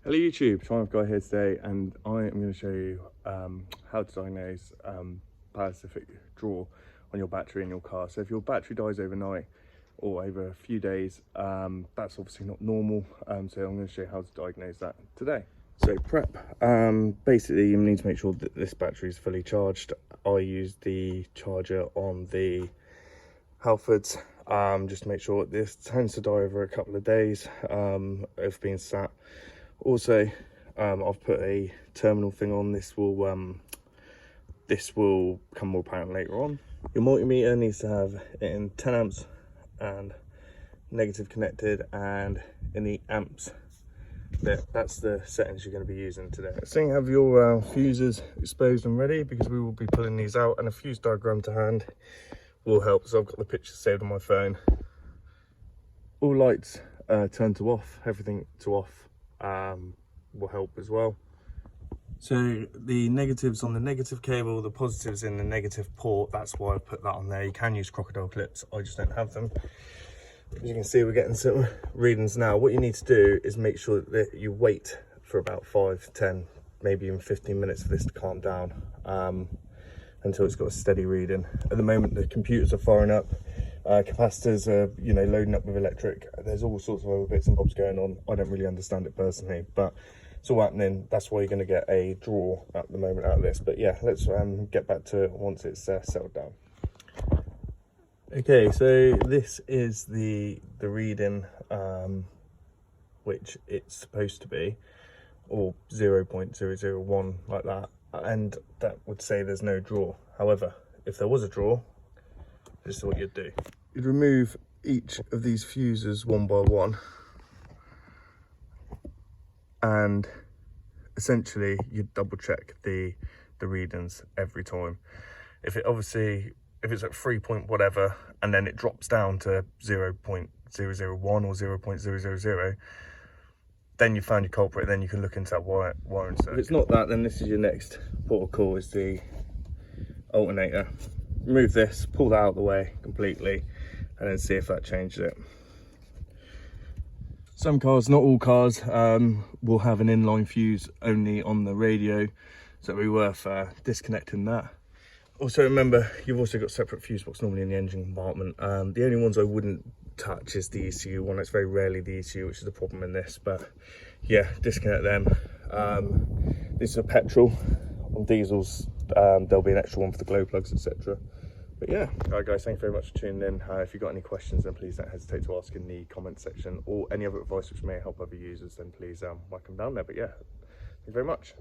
Hello YouTube, Triumph Guy here today, and I am going to show you how to diagnose parasitic draw on your battery in your car. So if your battery dies overnight or over a few days, that's obviously not normal, so I'm going to show you how to diagnose that today. So prep, basically you need to make sure that this battery is fully charged. I use the charger on the Halfords, just to make sure this tends to die over a couple of days of being sat. Also, I've put a terminal thing on. This will become more apparent later on. Your multimeter needs to have it in 10 amps and negative connected, and in the amps bit, that's the settings you're going to be using today. So you have your fuses exposed and ready, because we will be pulling these out, and a fuse diagram to hand will help. So I've got the picture saved on my phone. All lights turn to off, everything to off will help as well. So the negatives on the negative cable, the positives in the negative port, that's why I put that on there. You can use crocodile clips, I just don't have them. As you can see, we're getting some readings now. What you need to do is make sure that you wait for about 5, 10, maybe even 15 minutes for this to calm down, until it's got a steady reading. At the moment, the computers are firing up, capacitors are, loading up with electric. There's all sorts of other bits and bobs going on. I don't really understand it personally, but it's all happening. That's why you're going to get a draw at the moment out of this. But yeah, let's get back to it once it's settled down. Okay, so this is the reading, which it's supposed to be, or 0.001, like that, and that would say there's no draw. However, if there was a draw, this is what you'd do. You'd remove each of these fuses one by one, and essentially you'd double check the readings every time. If it's at 3 point whatever, and then it drops down to 0.001 or 0.000, then you found your culprit. Then you can look into that wire insert. If it's not that, then this is your next port of call, is the alternator. Remove this, pull that out of the way completely, and then see if that changes it. Some cars, not all cars, will have an inline fuse only on the radio, so it'll be worth disconnecting that. Also remember, you've also got separate fuse box normally in the engine compartment. The only ones I wouldn't touch is the ECU one. It's very rarely the ECU, which is the problem in this, but yeah, disconnect them. This is a petrol. On diesels, there'll be an extra one for the glow plugs, etc. But yeah, all right guys, thank you very much for tuning in. If you've got any questions, then please don't hesitate to ask in the comment section, or any other advice which may help other users, then please whack them down there. But yeah, thank you very much.